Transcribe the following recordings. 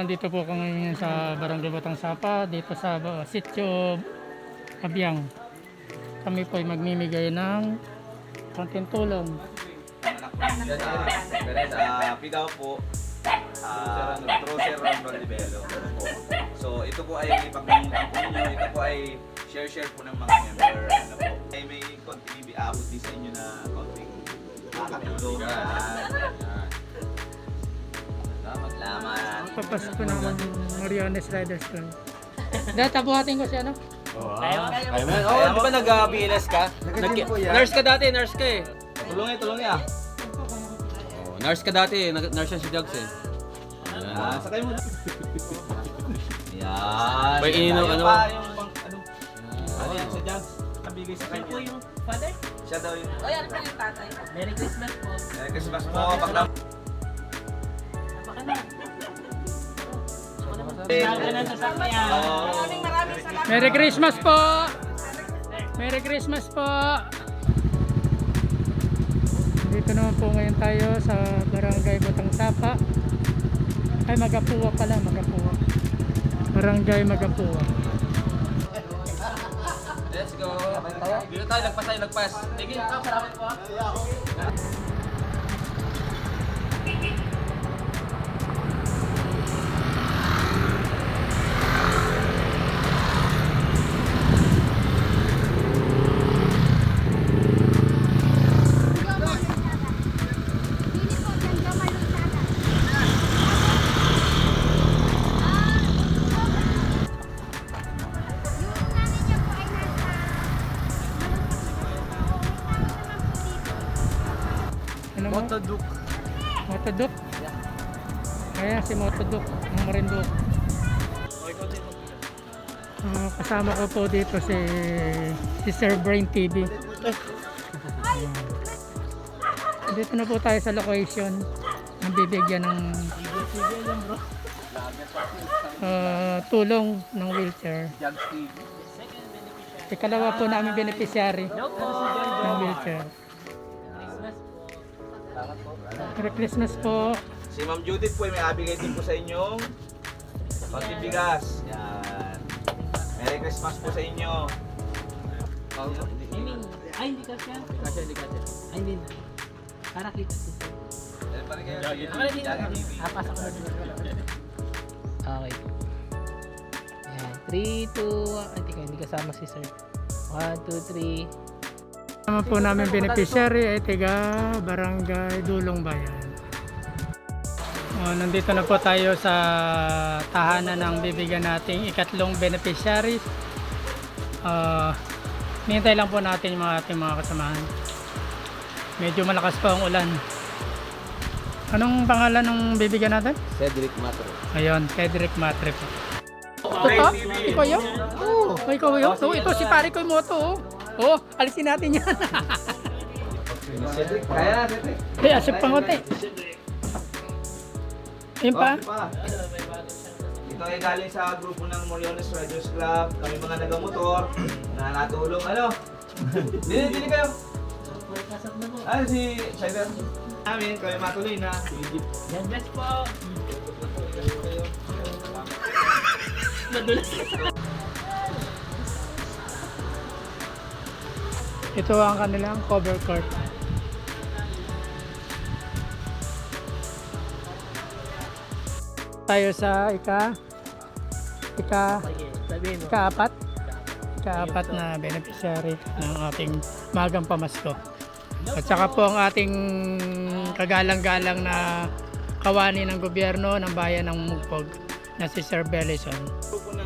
Dito po kami ngayon sa Barangay Batang Sapa, dito sa Sitio Abyang. Kami po ay magmimigay ng konting tulong. Pigaw po, Trocer Ron Libelo po. So ito po ay ipagmumutang po ninyo, ito po ay share po ng mga member. Ano po, ay may konting ibiabot din sa inyo na konting makakatulong. Salamat. Papasok po ng Mariones Riders Club. Data, buhatin ko siya, no? Di ba nag-BLS ka? Nurse ka dati, nurse ka eh. Tulong ah. Nurse ka dati, nurse yan si Jugs eh. Sakay mo. Yan. May ininom, ano? Ano yan sa Jags? Nabigay sa kanya. yung father? Siya daw yun. O yan pa yung tatay. Merry Christmas po. Merry Christmas po. Paglam. Baka na. Baka na sa sasakyan. Maraming salamat. Merry Christmas po! Merry Christmas po! Dito naman po ngayon tayo sa Barangay Batang Sapa. Ay, Magapuwa pala, Magapuwa. Barangay Magapuwa. Let's go. Dito tayo, lagpas. Tigil, salamat po. Ano mo? Motoduk. Motoduk? Ayan, si Motoduk ng Marinduque. Kasama ko po dito si Sir Brain TV. Ayan. Dito na po tayo sa location ng bibigyan ng tulong ng wheelchair. Ikalawa po namin beneficiary ng wheelchair. Merry Christmas po. Si Ma'am Judith po ay may abigay din po sa inyong konting bigas. Yan. Merry Christmas po sa inyo. Ay, hindi ka siya. Ay, hindi na. Para kita siya. Pasok na dito. Okay. Ayan. 3, 2, hindi kasama si sir. 1, 2, 3. Naman po namin beneficiary ay tiga Barangay Dulong Bayan. Nandito na po tayo sa tahanan ng bibigyan nating ikatlong beneficiary. Nihintay lang po natin yung ating mga kasamahan. Medyo malakas pa ang ulan. Anong pangalan ng bibigyan natin? Cedric Matro. Ayun, Cedric Matre po. Ito? Ikaw yun? Oo. Ikaw yun? So, ito si pare ko yung moto. Oh, alisin natin yan. Kaya na, Cedric. Hey, asip pang konti. Yun pa? Ito ay galing sa grupo ng Moriones Riders Club. Kami mga nagamotor na natulong. Ano? Dili kayo. Ano si Cyber? Amin, kami matuloy na. God bless po. Ito ang kanilang cover court. Tayo sa ikaapat na beneficiary ng ating magang pamasko. At saka po ang ating kagalang-galang na kawani ng gobyerno ng bayan ng Mugpog na si Sir Bellison.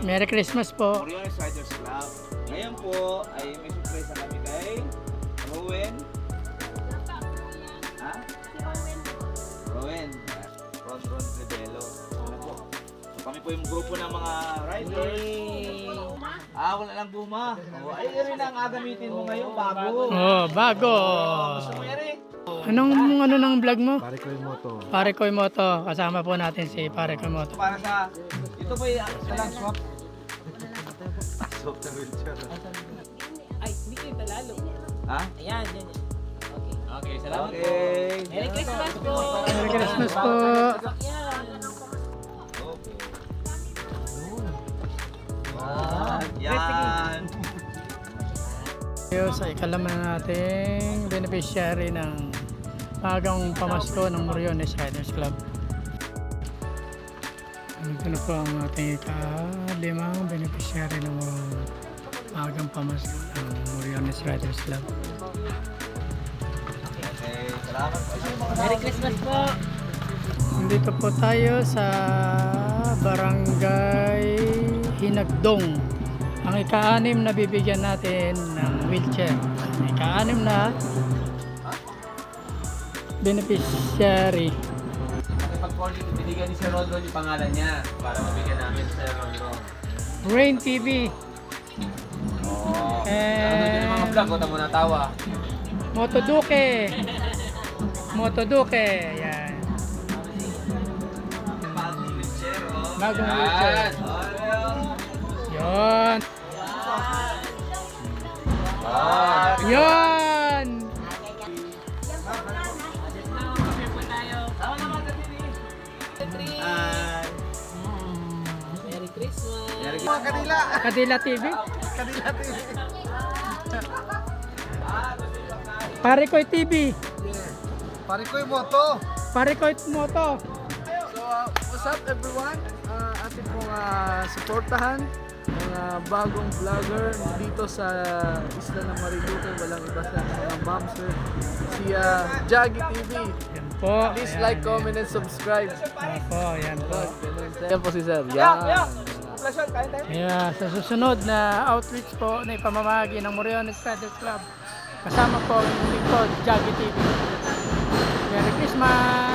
Merry Christmas po. Moriones Riders Club. Ngayon po ay may surpresa kami kay Rowen. Ha? Rowen. Ron Rebelo. Ano po? So kami po yung grupo ng mga riders. Wala lang guma. Ay, rin ang gagamitin mo ngayon, bago. Oh, bago. Gusto mo yan eh? Ano ng vlog mo? Pare ko yung moto. Pare Koy Moto. Kasama po natin si Pare Koy Moto. Para sa, ito po yung talang swap. Swap na wheelchair. Ay, hindi kayo talalo. Ha? Ayan, yan. Okay. Okay, salamat po. Okay. Merry Christmas po. Merry Christmas po. Yan. Sa ikalaman nating beneficiary ng magang pamasko ng Moriones Riders Club. Ito na po ang ating ikalimang beneficiary ng magang pamasko ng Moriones Riders Club. Okay, salamat po. Merry Christmas po! Nandito po tayo sa Barangay Hinagdong. Ang ika-anim na bibigyan natin ng wheelchair. Ang ika-anim na beneficiary. Pag-calling, binigyan ni Sir Ronron yung pangalan niya para mabigyan namin si Sir Ronron. Rain TV. Oh. Ano din yung mga vlog, huwag mo natawa. Motoduke. Motoduke. Yan. Bagong wheelchair, oh. Bagong wheelchair. Yan! Yan. Ah, Yan. Merry Christmas! Kadila TV. Parikoy TV. Parikoy Moto. Parikoy Moto. So, what's up everyone? Atin pong suportahan mga bagong vlogger dito sa isla ng Marinduque. Walang iba sa mga mamster. Si Jaggy TV. Yan po. Please Ayan, like, yan. comment, and subscribe. Yan po. Yan po. Yan po si Sir. Yan. Yeah, sa susunod na outreach po na ipamamahagi ng Moriones Riders Club, kasama po ang lingkod, Jaggy TV. Merry Christmas!